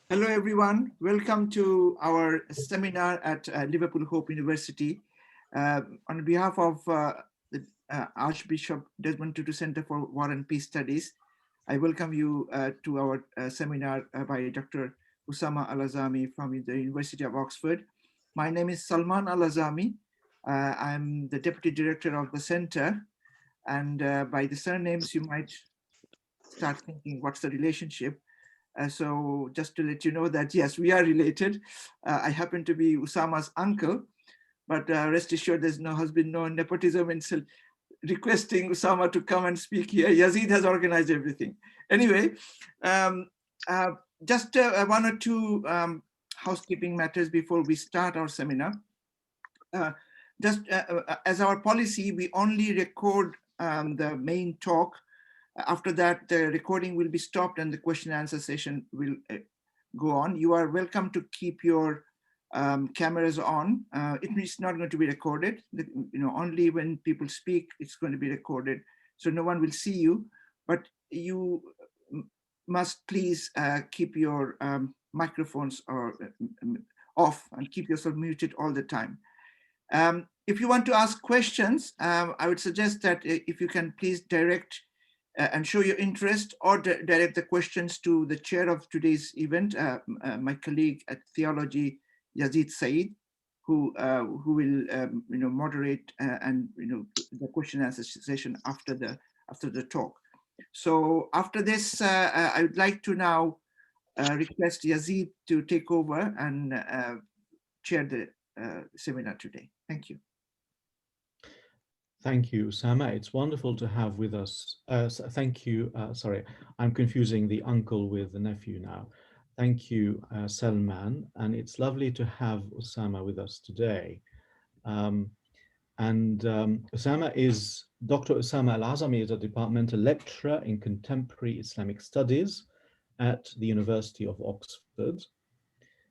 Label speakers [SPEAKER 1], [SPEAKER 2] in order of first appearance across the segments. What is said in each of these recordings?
[SPEAKER 1] Hello, everyone. Welcome to our seminar at Liverpool Hope University. On behalf of the Archbishop Desmond Tutu Center for War and Peace Studies, I welcome you to our seminar by Dr. Usaama al-Azami from the University of Oxford. My name is Salman al-Azami. I'm the Deputy Director of the Center. And by the surnames, you might start thinking, what's the relationship? So just to let you know that, yes, we are related. I happen to be Usaama's uncle, but rest assured has been no nepotism in requesting Usaama to come and speak here. Yazid has organized everything. Anyway, just one or two housekeeping matters before we start our seminar. As our policy, we only record the main talk. After that, the recording will be stopped and the question and answer session will go on. You are welcome to keep your cameras on. It's not going to be recorded. Only when people speak, it's going to be recorded. So no one will see you, but you must please keep your microphones off and keep yourself muted all the time. If you want to ask questions, I would suggest that if you can please direct and show your interest or direct the questions to the chair of today's event, my colleague at Theology, Yazid Said, who will moderate and the question and answer session after the talk. So after this, I would like to now request Yazid to take over and chair the seminar today. Thank you.
[SPEAKER 2] Thank you, Usaama. It's wonderful to have with us. Thank you. Sorry, I'm confusing the uncle with the nephew now. Thank you, Salman. And it's lovely to have Usaama with us today. Dr. Usaama al-Azami is a departmental lecturer in contemporary Islamic studies at the University of Oxford.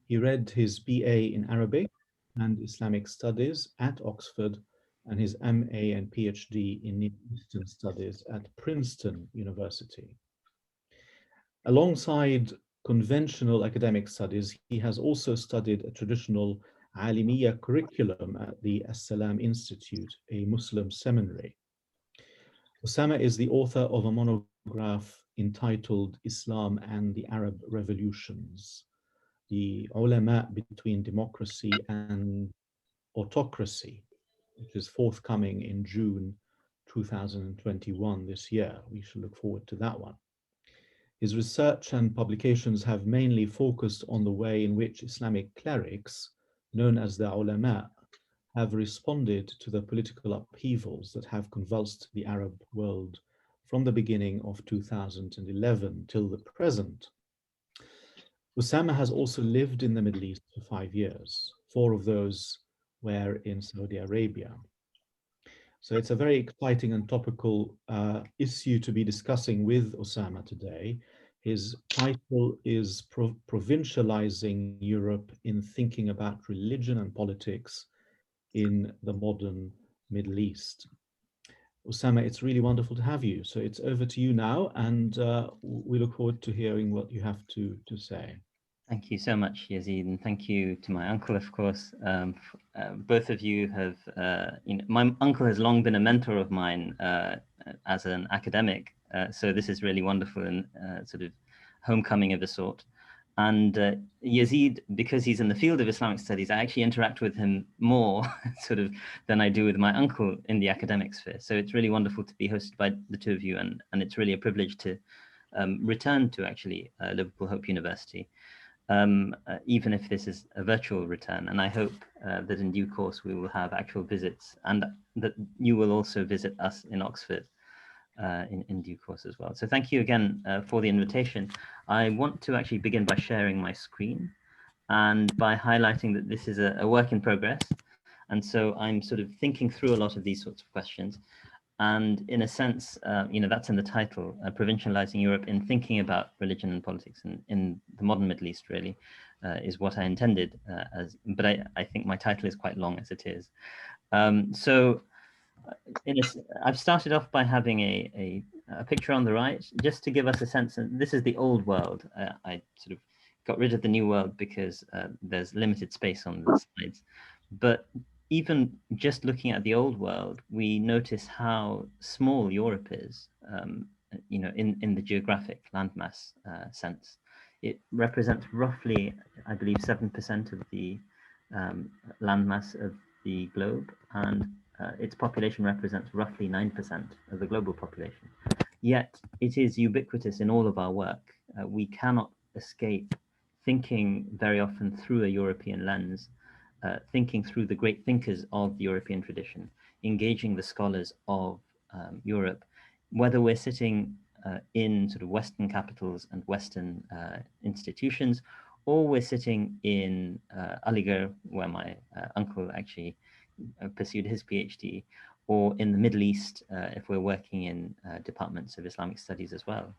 [SPEAKER 2] He read his BA in Arabic and Islamic studies at Oxford and his MA and PhD in Near Eastern Studies at Princeton University. Alongside conventional academic studies, he has also studied a traditional Alimiya curriculum at the As-Salam Institute, a Muslim seminary. Usaama is the author of a monograph entitled Islam and the Arab Revolutions, the ulama between democracy and autocracy, which is forthcoming in June 2021 this year. We should look forward to that one. His research and publications have mainly focused on the way in which Islamic clerics, known as the ulama, have responded to the political upheavals that have convulsed the Arab world from the beginning of 2011 till the present. Usaama has also lived in the Middle East for 5 years. 4 of those were in Saudi Arabia. So it's a very exciting and topical issue to be discussing with Usaama today. His title is Provincialising Europe in Thinking About Religion and Politics in the Modern Middle East. Usaama, it's really wonderful to have you. So it's over to you now, and we look forward to hearing what you have to say.
[SPEAKER 3] Thank you so much, Yazid, and thank you to my uncle, of course. Both of you have, my uncle has long been a mentor of mine as an academic, so this is really wonderful and sort of homecoming of a sort. And Yazid, because he's in the field of Islamic studies, I actually interact with him more sort of than I do with my uncle in the academic sphere. So it's really wonderful to be hosted by the two of you, and it's really a privilege to return to actually Liverpool Hope University. Even if this is a virtual return. And I hope that in due course we will have actual visits and that you will also visit us in Oxford in due course as well. So thank you again for the invitation. I want to actually begin by sharing my screen and by highlighting that this is a work in progress. And so I'm sort of thinking through a lot of these sorts of questions. And in a sense, that's in the title, Provincialising Europe in Thinking About Religion and Politics in the Modern Middle East, really, is what I intended but I think my title is quite long as it is. I've started off by having a a picture on the right, just to give us a sense. And this is the old world. I sort of got rid of the new world because there's limited space on the slides. But even just looking at the old world, we notice how small Europe is, in the geographic landmass sense. It represents roughly, I believe, 7% of the landmass of the globe, and its population represents roughly 9% of the global population. Yet it is ubiquitous in all of our work. We cannot escape thinking very often through a European lens, thinking through the great thinkers of the European tradition, engaging the scholars of Europe, whether we're sitting in sort of Western capitals and Western institutions, or we're sitting in Aligarh, where my uncle actually pursued his PhD, or in the Middle East, if we're working in departments of Islamic studies as well.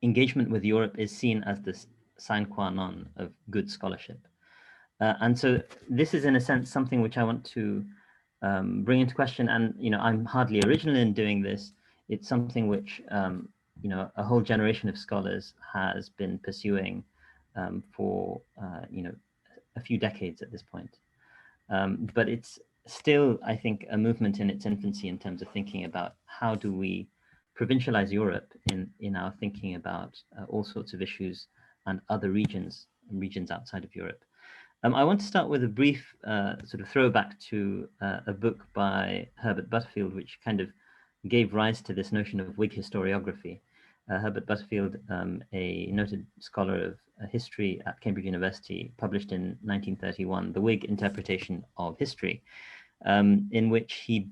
[SPEAKER 3] Engagement with Europe is seen as the sine qua non of good scholarship. And so this is, in a sense, something which I want to bring into question. And, I'm hardly original in doing this. It's something which, a whole generation of scholars has been pursuing for, a few decades at this point. But it's still, I think, a movement in its infancy in terms of thinking about how do we provincialize Europe in our thinking about all sorts of issues and other regions outside of Europe. I want to start with a brief sort of throwback to a book by Herbert Butterfield, which kind of gave rise to this notion of Whig historiography. Herbert Butterfield, a noted scholar of history at Cambridge University, published in 1931, The Whig Interpretation of History, in which he,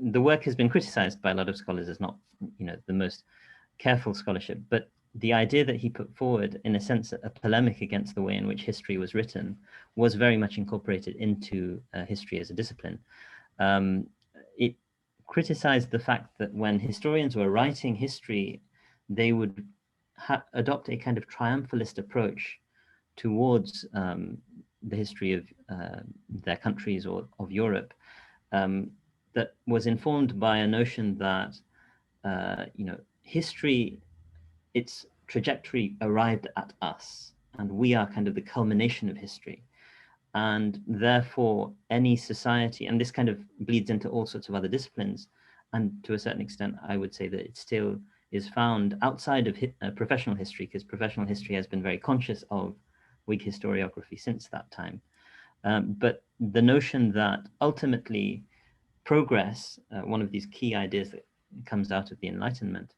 [SPEAKER 3] the work has been criticized by a lot of scholars as not, the most careful scholarship, but the idea that he put forward, in a sense, a polemic against the way in which history was written, was very much incorporated into history as a discipline. It criticized the fact that when historians were writing history, they would adopt a kind of triumphalist approach towards the history of their countries or of Europe, that was informed by a notion that, history, its trajectory arrived at us, and we are kind of the culmination of history. And therefore, any society, and this kind of bleeds into all sorts of other disciplines, and to a certain extent, I would say that it still is found outside of professional history, because professional history has been very conscious of Whig historiography since that time. But the notion that ultimately progress, one of these key ideas that comes out of the Enlightenment,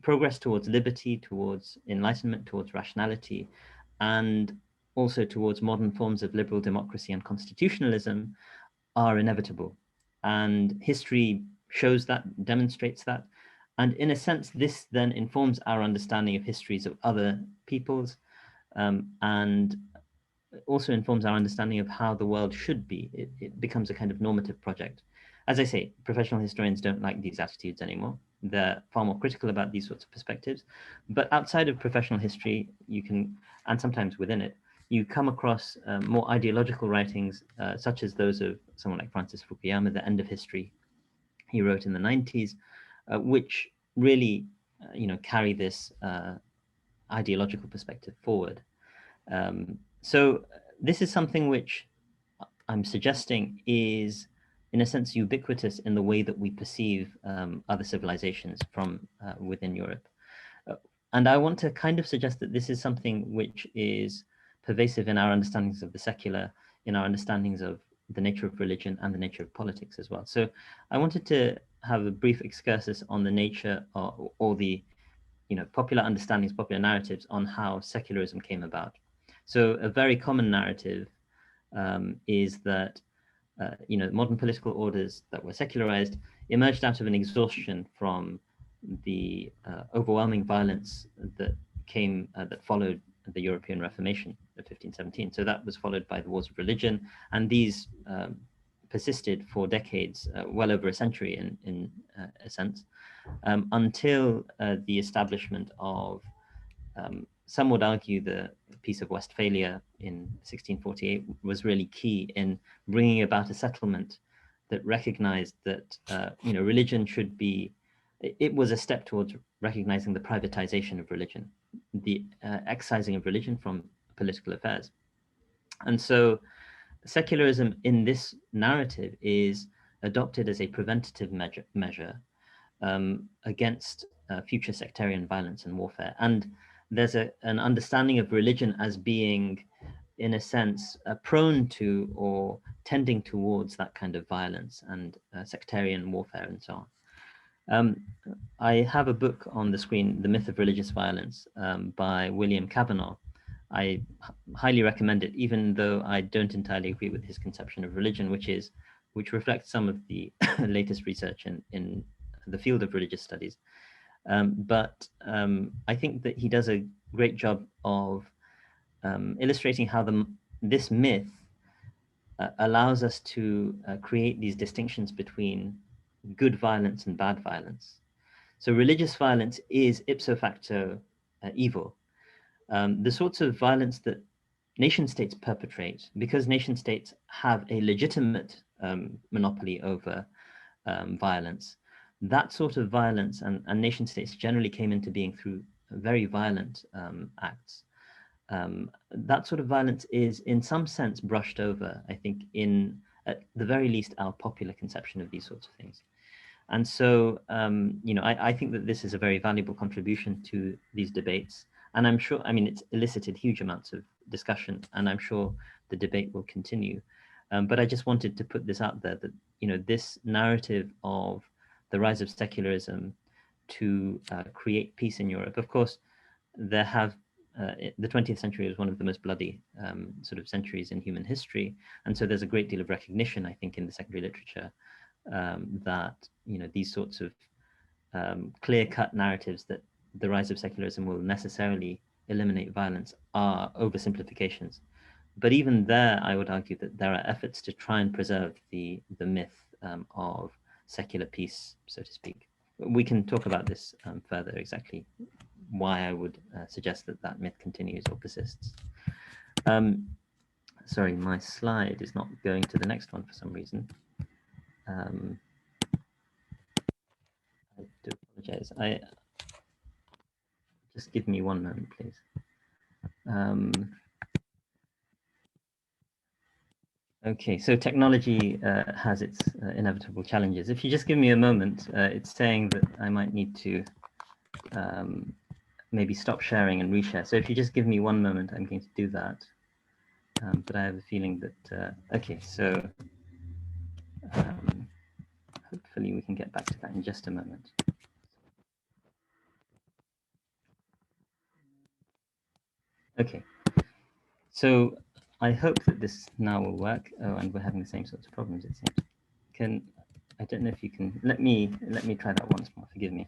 [SPEAKER 3] progress towards liberty, towards enlightenment, towards rationality, and also towards modern forms of liberal democracy and constitutionalism are inevitable. And history shows that, demonstrates that. And in a sense, this then informs our understanding of histories of other peoples, and also informs our understanding of how the world should be. It becomes a kind of normative project. As I say, professional historians don't like these attitudes anymore. They're far more critical about these sorts of perspectives. But outside of professional history, you can, and sometimes within it, you come across more ideological writings, such as those of someone like Francis Fukuyama, The End of History, he wrote in the 90s, which really, carry this ideological perspective forward. So this is something which I'm suggesting is, in a sense, ubiquitous in the way that we perceive other civilizations from within Europe. And I want to kind of suggest that this is something which is pervasive in our understandings of the secular, in our understandings of the nature of religion and the nature of politics as well. So I wanted to have a brief excursus on the nature or the popular understandings, popular narratives on how secularism came about. So a very common narrative is that modern political orders that were secularized emerged out of an exhaustion from the overwhelming violence that followed the European Reformation of 1517. So that was followed by the wars of religion, and these persisted for decades, well over a century in a sense, until the establishment of, some would argue, the Peace of Westphalia in 1648 was really key in bringing about a settlement that recognized that religion should be. It was a step towards recognizing the privatization of religion, the excising of religion from political affairs, and so secularism in this narrative is adopted as a preventative measure against future sectarian violence and warfare. And there's an understanding of religion as being, in a sense, prone to or tending towards that kind of violence and sectarian warfare and so on. I have a book on the screen, The Myth of Religious Violence, by William Cavanaugh. I highly recommend it, even though I don't entirely agree with his conception of religion, which reflects some of the latest research in the field of religious studies. But I think that he does a great job of illustrating how this myth allows us to create these distinctions between good violence and bad violence. So religious violence is ipso facto evil. The sorts of violence that nation states perpetrate, because nation states have a legitimate monopoly over violence, that sort of violence, and nation states generally came into being through very violent acts. That sort of violence is in some sense brushed over, I think, in at the very least our popular conception of these sorts of things. And so, I think that this is a very valuable contribution to these debates. And I'm sure, it's elicited huge amounts of discussion, and I'm sure the debate will continue. But I just wanted to put this out there that, this narrative of the rise of secularism to create peace in Europe, of course, there have, the 20th century was one of the most bloody sort of centuries in human history. And so there's a great deal of recognition, I think, in the secondary literature that, these sorts of clear-cut narratives that the rise of secularism will necessarily eliminate violence are oversimplifications. But even there, I would argue that there are efforts to try and preserve the myth of secular peace, so to speak. We can talk about this further, exactly why I would suggest that that myth continues or persists. Sorry, my slide is not going to the next one for some reason. I do apologize. Just give me one moment, please. Okay, so technology has its inevitable challenges. If you just give me a moment, it's saying that I might need to maybe stop sharing and reshare. So if you just give me one moment, I'm going to do that. But I have a feeling that, okay, so hopefully we can get back to that in just a moment. Okay, so I hope that this now will work. Oh, and we're having the same sorts of problems, it seems. I don't know if you can, let me try that once more, forgive me.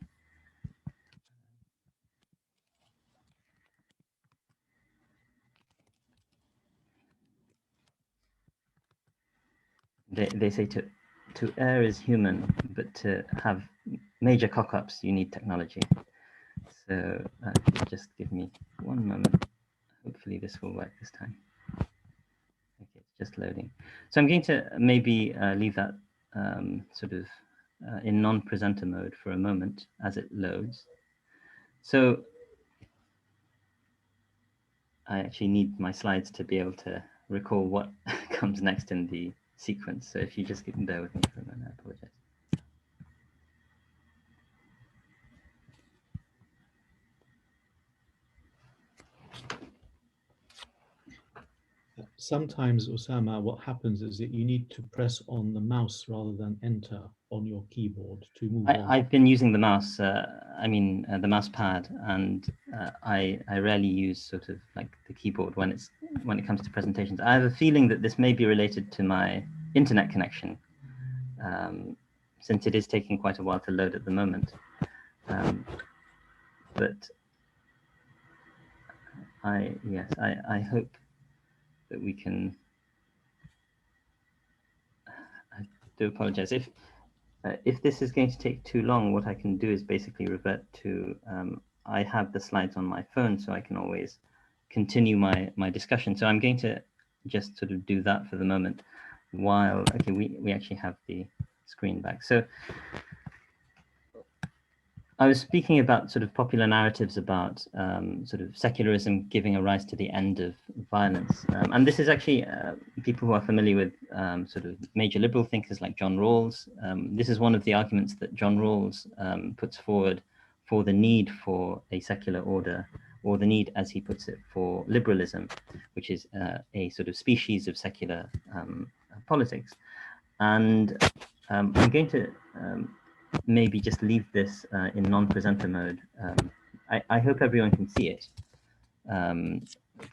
[SPEAKER 3] They say to err is human, but to have major cock-ups, you need technology. So just give me one moment. Hopefully this will work this time. Okay, it's just loading. So I'm going to maybe leave that sort of in non-presenter mode for a moment as it loads. So I actually need my slides to be able to recall what comes next in the sequence. So if you just bear with me for a moment, I apologize.
[SPEAKER 2] Sometimes, Usaama, what happens is that you need to press on the mouse rather than enter on your keyboard to move on.
[SPEAKER 3] I've been using the mouse, the mouse pad, and I rarely use sort of like the keyboard when it comes to presentations. I have a feeling that this may be related to my internet connection, since it is taking quite a while to load at the moment. But I hope that we can. I do apologize if this is going to take too long. What I can do is basically revert to. I have the slides on my phone, so I can always continue my discussion. So I'm going to just sort of do that for the moment. while, okay, we actually have the screen back. So I was speaking about sort of popular narratives about sort of secularism giving a rise to the end of violence. And this is actually people who are familiar with sort of major liberal thinkers like John Rawls. This is one of the arguments that John Rawls puts forward for the need for a secular order, or the need, as he puts it, for liberalism, which is a sort of species of secular politics. And I'm going to maybe just leave this in non-presenter mode. I hope everyone can see it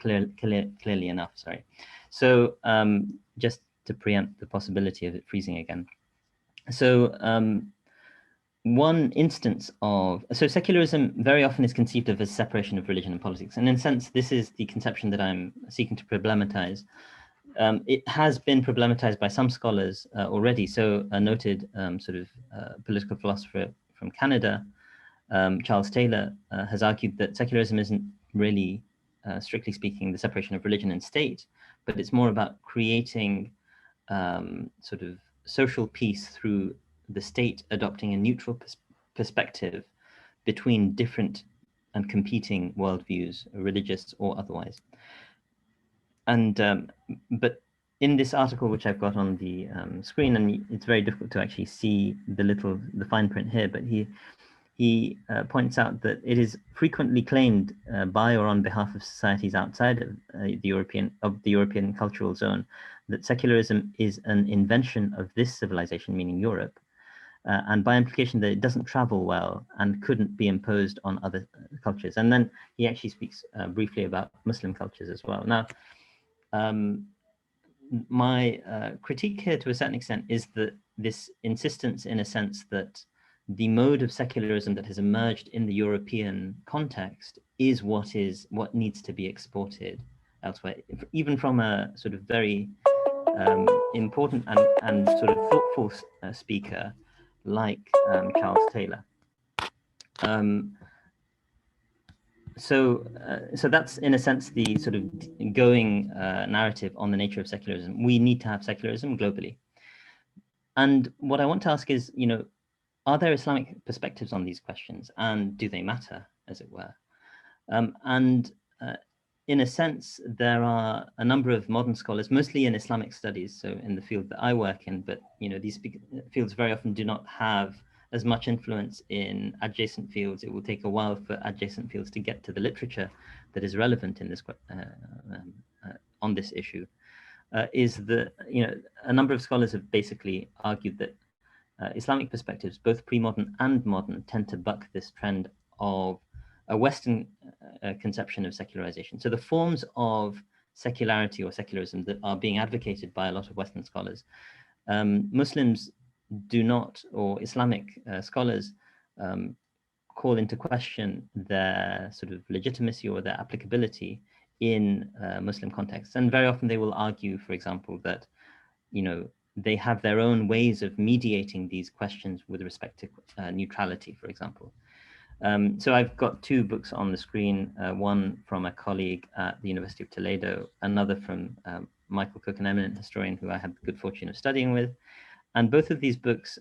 [SPEAKER 3] clearly enough, sorry. So just to preempt the possibility of it freezing again. So one instance of, so secularism very often is conceived of as separation of religion and politics. And in a sense, this is the conception that I'm seeking to problematize. It has been problematized by some scholars already. So a noted sort of political philosopher from Canada, Charles Taylor, has argued that secularism isn't really, strictly speaking, the separation of religion and state, but it's more about creating sort of social peace through the state adopting a neutral perspective between different and competing worldviews, religious or otherwise. And but in this article, which I've got on the screen, and it's very difficult to actually see the fine print here, but he points out that it is frequently claimed by or on behalf of societies outside of the European cultural zone that secularism is an invention of this civilization, meaning Europe, and by implication that it doesn't travel well and couldn't be imposed on other cultures. And then he actually speaks briefly about Muslim cultures as well. Now, my critique here to a certain extent is that this insistence, in a sense, that the mode of secularism that has emerged in the European context is what needs to be exported elsewhere, even from a sort of very important and sort of thoughtful speaker like Charles Taylor. So that's, in a sense, the sort of going narrative on the nature of secularism. We need to have secularism globally. And what I want to ask is, are there Islamic perspectives on these questions, and do they matter, as it were? In a sense, there are a number of modern scholars, mostly in Islamic studies, so in the field that I work in, but these fields very often do not have as much influence in adjacent fields. It will take a while for adjacent fields to get to the literature that is relevant in this on this issue. Is that a number of scholars have basically argued that Islamic perspectives, both pre-modern and modern, tend to buck this trend of a Western conception of secularization. So the forms of secularity or secularism that are being advocated by a lot of Western scholars, Muslims do not, or Islamic scholars call into question their sort of legitimacy or their applicability in Muslim contexts. And very often they will argue, for example, that they have their own ways of mediating these questions with respect to neutrality, for example. So I've got two books on the screen, one from a colleague at the University of Toledo, another from Michael Cook, an eminent historian who I had the good fortune of studying with. And both of these books,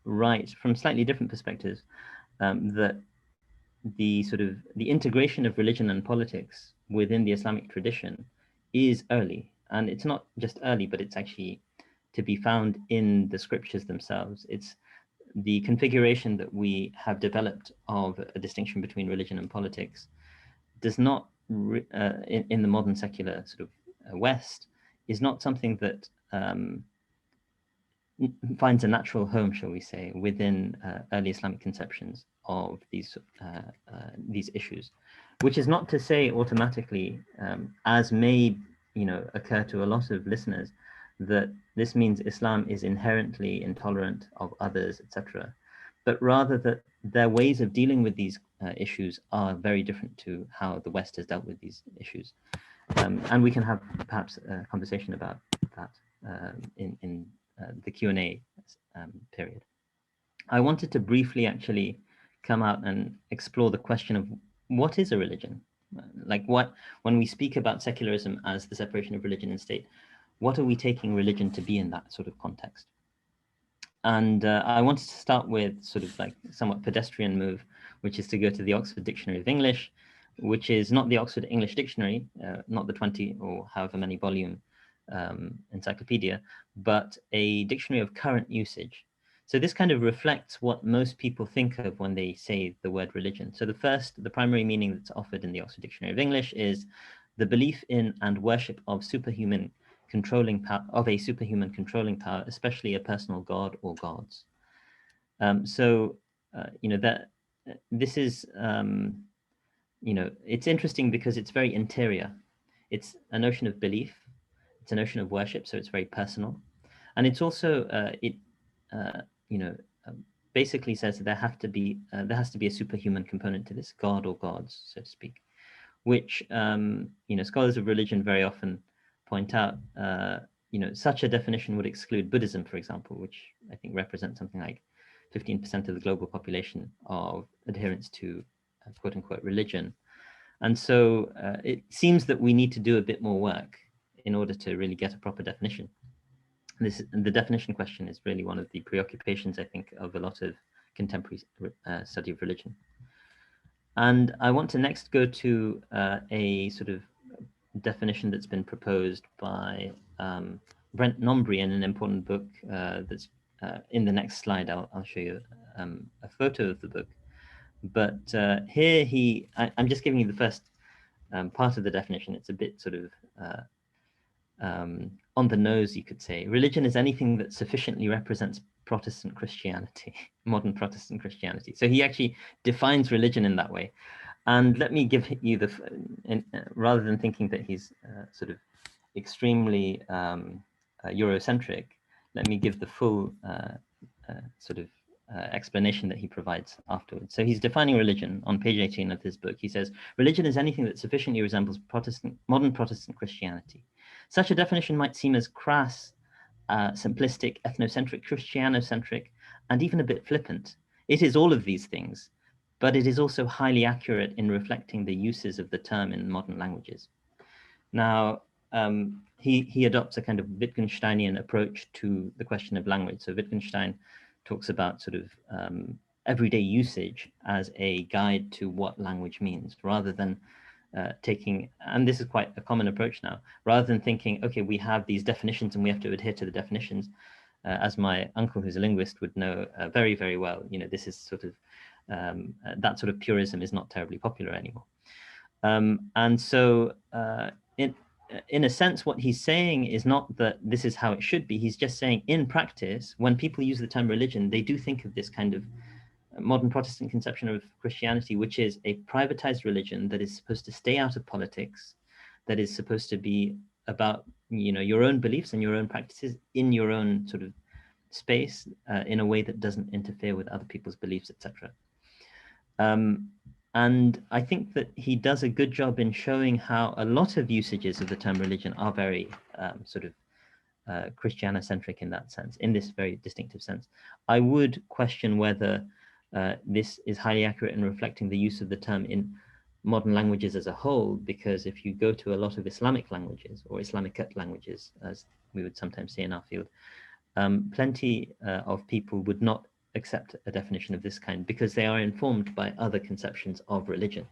[SPEAKER 3] write from slightly different perspectives that the integration of religion and politics within the Islamic tradition is early. And it's not just early, but it's actually to be found in the scriptures themselves. It's the configuration that we have developed of a distinction between religion and politics does not, in the modern secular sort of West, is not something that finds a natural home, shall we say, within early Islamic conceptions of these issues, which is not to say automatically, as may occur to a lot of listeners, that this means Islam is inherently intolerant of others, etc., but rather that their ways of dealing with these issues are very different to how the West has dealt with these issues. And we can have perhaps a conversation about that in the Q&A period. I wanted to briefly actually come out and explore the question of what is a religion? Like when we speak about secularism as the separation of religion and state, what are we taking religion to be in that sort of context? And I wanted to start with sort of like somewhat pedestrian move, which is to go to the Oxford Dictionary of English, which is not the Oxford English Dictionary, not the 20 or however many volume encyclopedia, but a dictionary of current usage. So this kind of reflects what most people think of when they say the word religion. So the primary meaning that's offered in the Oxford Dictionary of English is the belief in and worship of superhuman controlling power, of a superhuman controlling power, especially a personal god or gods. You know, that this is, you know, it's interesting because it's very interior. It's a notion of belief. It's a notion of worship, so it's very personal. And it's also, you know, basically says that there has to be a superhuman component to this, god or gods, so to speak, which, you know, scholars of religion very often point out, you know, such a definition would exclude Buddhism, for example, which I think represents something like 15% of the global population of adherents to quote unquote religion. And so it seems that we need to do a bit more work in order to really get a proper definition. The definition question is really one of the preoccupations, I think, of a lot of contemporary study of religion. And I want to next go to a sort of definition that's been proposed by Brent Nombrey in an important book that's in the next slide. I'll show you a photo of the book. But here I'm just giving you the first part of the definition. It's a bit sort of on the nose, you could say. Religion is anything that sufficiently represents Protestant Christianity, modern Protestant Christianity. So he actually defines religion in that way. And let me give you rather than thinking that he's sort of extremely Eurocentric, let me give the full sort of explanation that he provides afterwards. So he's defining religion on page 18 of his book. He says, religion is anything that sufficiently resembles modern Protestant Christianity. Such a definition might seem as crass, simplistic, ethnocentric, Christianocentric, and even a bit flippant. It is all of these things, but it is also highly accurate in reflecting the uses of the term in modern languages. Now, he adopts a kind of Wittgensteinian approach to the question of language. So Wittgenstein talks about sort of everyday usage as a guide to what language means, rather than taking, and this is quite a common approach now, rather than thinking, okay, we have these definitions and we have to adhere to the definitions. As my uncle, who's a linguist, would know very, very well, you know, this is sort of, that sort of purism is not terribly popular anymore. And so in a sense, what he's saying is not that this is how it should be. He's just saying in practice, when people use the term religion, they do think of this kind of modern Protestant conception of Christianity, which is a privatized religion that is supposed to stay out of politics, that is supposed to be about, you know, your own beliefs and your own practices in your own sort of space in a way that doesn't interfere with other people's beliefs, etc. And I think that he does a good job in showing how a lot of usages of the term religion are very sort of Christianocentric in that sense, in this very distinctive sense. I would question whether this is highly accurate in reflecting the use of the term in modern languages as a whole, because if you go to a lot of Islamic languages, or Islamic languages, as we would sometimes say in our field, plenty of people would not accept a definition of this kind because they are informed by other conceptions of religion.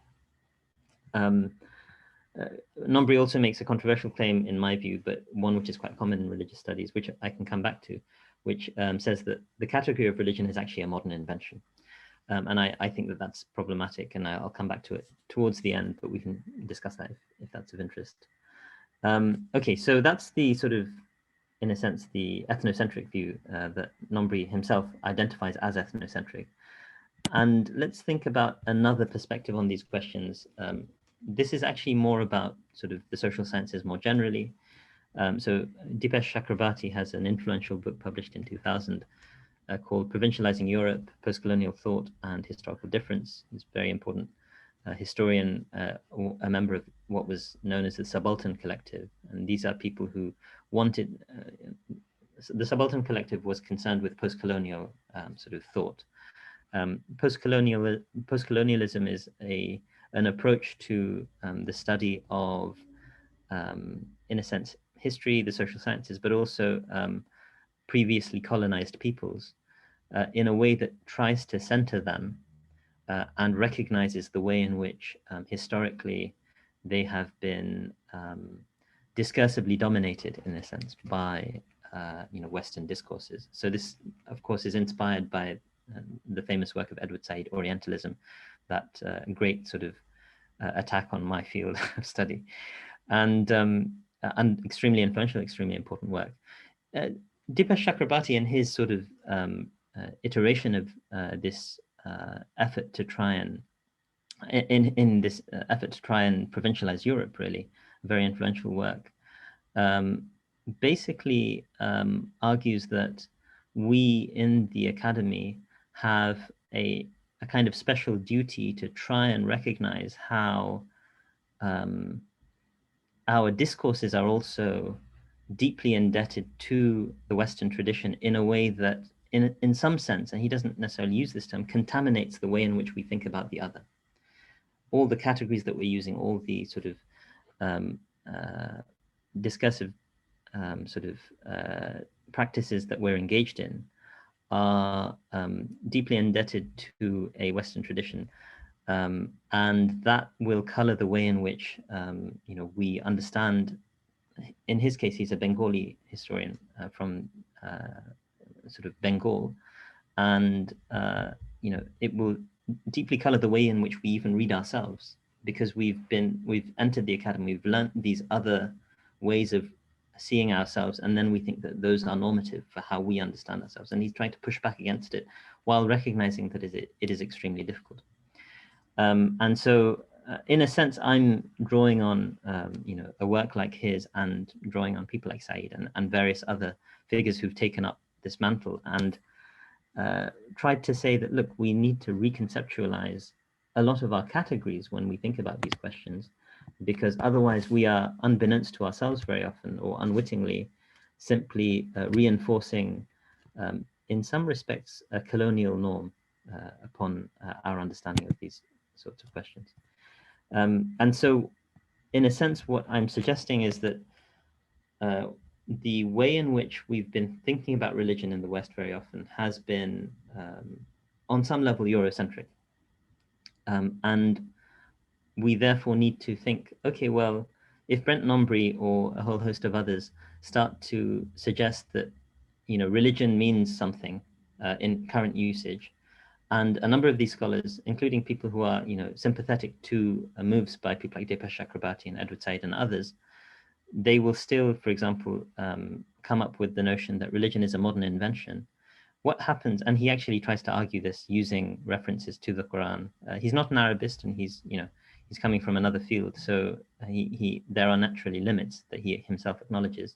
[SPEAKER 3] Nombrey also makes a controversial claim, in my view, but one which is quite common in religious studies, which I can come back to, which says that the category of religion is actually a modern invention. And I think that that's problematic, and I'll come back to it towards the end, but we can discuss that if that's of interest. Okay, so that's the sort of, in a sense, the ethnocentric view that Nombrey himself identifies as ethnocentric. And let's think about another perspective on these questions. This is actually more about sort of the social sciences more generally. So Dipesh Chakrabarty has an influential book published in 2000 called Provincialising Europe, Postcolonial Thought and Historical Difference. He's a very important historian, a member of what was known as the Subaltern Collective. And these are people who wanted, the Subaltern Collective was concerned with postcolonial sort of thought. Postcolonialism is an approach to the study of, in a sense, history, the social sciences, but also previously colonized peoples in a way that tries to center them and recognizes the way in which historically they have been discursively dominated, in a sense, by Western discourses. So this, of course, is inspired by the famous work of Edward Said, Orientalism, that great sort of attack on my field of study, and extremely influential, extremely important work. Dipesh Chakrabarty, in his sort of iteration of this effort to try and in this effort to try and provincialize Europe, really very influential work, basically argues that we in the academy have a kind of special duty to try and recognize how our discourses are also deeply indebted to the Western tradition in a way that, in some sense, and he doesn't necessarily use this term, contaminates the way in which we think about the other. All the categories that we're using, all the sort of discursive practices that we're engaged in are deeply indebted to a Western tradition. And that will color the way in which we understand. In his case, he's a Bengali historian from sort of Bengal, and it will deeply color the way in which we even read ourselves, because we've entered the academy, we've learned these other ways of seeing ourselves, and then we think that those are normative for how we understand ourselves. And he's trying to push back against it while recognizing that it is extremely difficult. And so in a sense, I'm drawing on a work like his, and drawing on people like Said and various other figures who've taken up this mantle and tried to say that, look, we need to reconceptualize a lot of our categories when we think about these questions, because otherwise we are, unbeknownst to ourselves very often, or unwittingly, simply reinforcing, in some respects, a colonial norm upon our understanding of these sorts of questions. And so, in a sense, what I'm suggesting is that the way in which we've been thinking about religion in the West very often has been, on some level, Eurocentric. And we therefore need to think, okay, well, if Brent Nombre or a whole host of others start to suggest that, religion means something in current usage, and a number of these scholars, including people who are, sympathetic to moves by people like Dipesh Chakrabarty and Edward Said and others, they will still, for example, come up with the notion that religion is a modern invention. What happens, and he actually tries to argue this using references to the Quran. He's not an Arabist, and he's coming from another field, so there are naturally limits that he himself acknowledges.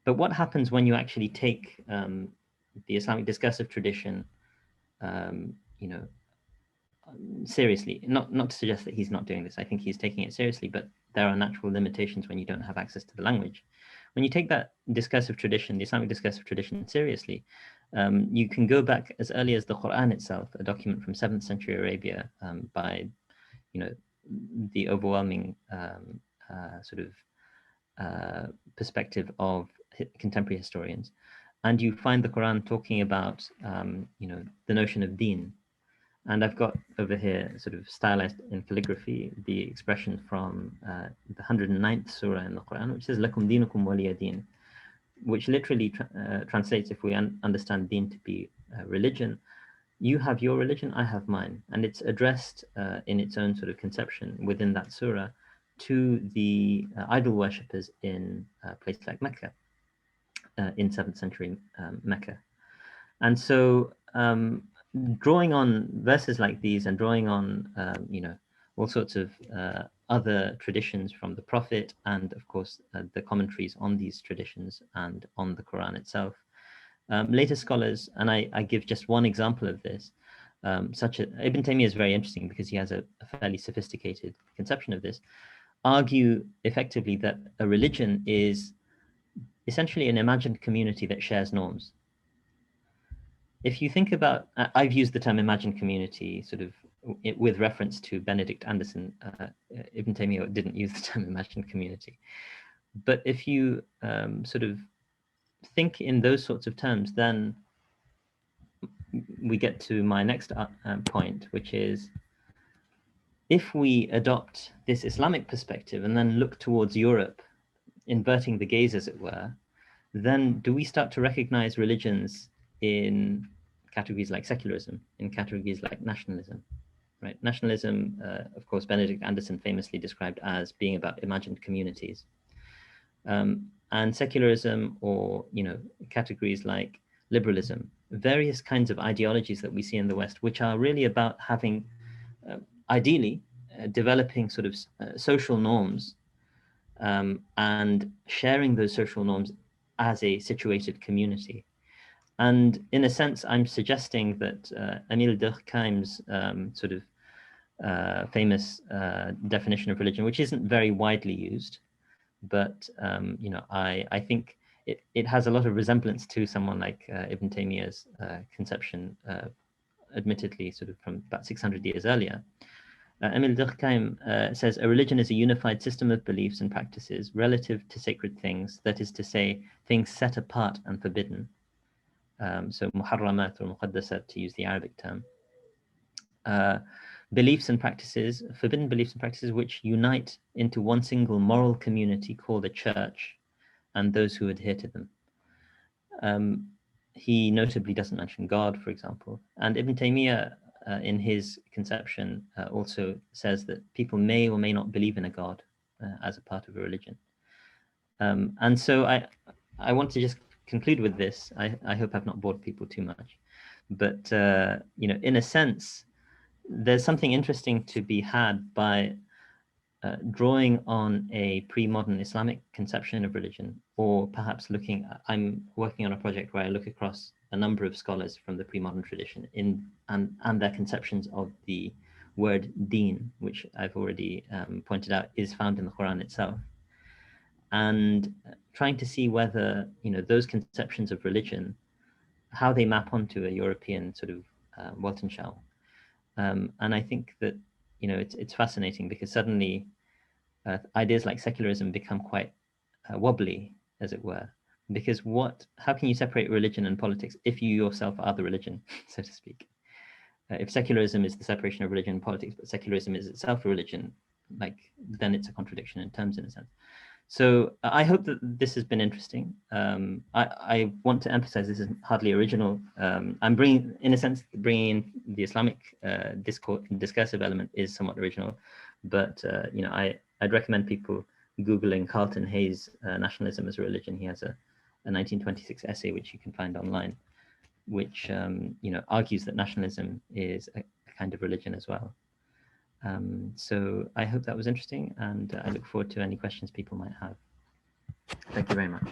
[SPEAKER 3] But what happens when you actually take the Islamic discursive tradition, seriously? Not to suggest that he's not doing this. I think he's taking it seriously, but there are natural limitations when you don't have access to the language. When you take that discursive tradition, the Islamic discursive tradition, seriously, you can go back as early as the Quran itself, a document from 7th century Arabia by, the overwhelming perspective of contemporary historians, and you find the Quran talking about, the notion of deen. And I've got over here, sort of stylized in calligraphy, the expression from the 109th surah in the Quran, which says, "Lakum dinukum waliya din," which literally translates, if we understand deen to be religion, you have your religion, I have mine. And it's addressed in its own sort of conception within that surah to the idol worshippers in a place like Mecca, in 7th century Mecca. And so drawing on verses like these, and drawing on, all sorts of other traditions from the Prophet, and of course the commentaries on these traditions and on the Quran itself, later scholars, and I give just one example of this, such as Ibn Taymiyyah is very interesting because he has a fairly sophisticated conception of this, argue effectively that a religion is essentially an imagined community that shares norms. If you think about, I've used the term imagined community sort of with reference to Benedict Anderson. Ibn Taymiyyah didn't use the term imagined community. But if you sort of think in those sorts of terms, then we get to my next point, which is, if we adopt this Islamic perspective and then look towards Europe, inverting the gaze, as it were, then do we start to recognize religions in categories like secularism, in categories like nationalism, right? Nationalism, of course, Benedict Anderson famously described as being about imagined communities. And secularism, or, you know, categories like liberalism, various kinds of ideologies that we see in the West, which are really about having, ideally, developing sort of social norms and sharing those social norms as a situated community. And in a sense, I'm suggesting that Emile Durkheim's sort of famous definition of religion, which isn't very widely used, but you know, I think it has a lot of resemblance to someone like Ibn Taymiyyah's conception, admittedly sort of from about 600 years earlier. Emile Durkheim says, a religion is a unified system of beliefs and practices relative to sacred things, that is to say, things set apart and forbidden. So muharramat or muqaddasat, to use the Arabic term. Beliefs and practices, forbidden beliefs and practices, which unite into one single moral community called a church, and those who adhere to them. He notably doesn't mention God, for example. And Ibn Taymiyyah, in his conception, also says that people may or may not believe in a God as a part of a religion. And so I want to just conclude with this. I hope I've not bored people too much. But, you know, in a sense, there's something interesting to be had by drawing on a pre-modern Islamic conception of religion, or perhaps looking, I'm working on a project where I look across a number of scholars from the pre-modern tradition and their conceptions of the word deen, which I've already pointed out is found in the Quran itself, and trying to see whether, you know, those conceptions of religion, how they map onto a European sort of Weltanschauung. And I think that, you know, it's fascinating, because suddenly ideas like secularism become quite wobbly, as it were, because how can you separate religion and politics if you yourself are the religion, so to speak? If secularism is the separation of religion and politics, but secularism is itself a religion, then it's a contradiction in terms, in a sense. So I hope that this has been interesting. I want to emphasize this is hardly original. I'm bringing in the Islamic discursive element is somewhat original, but you know, I'd recommend people Googling Carlton Hayes' Nationalism as a Religion. He has a 1926 essay, which you can find online, which you know, argues that nationalism is a kind of religion as well. So I hope that was interesting, and I look forward to any questions people might have. Thank you very much.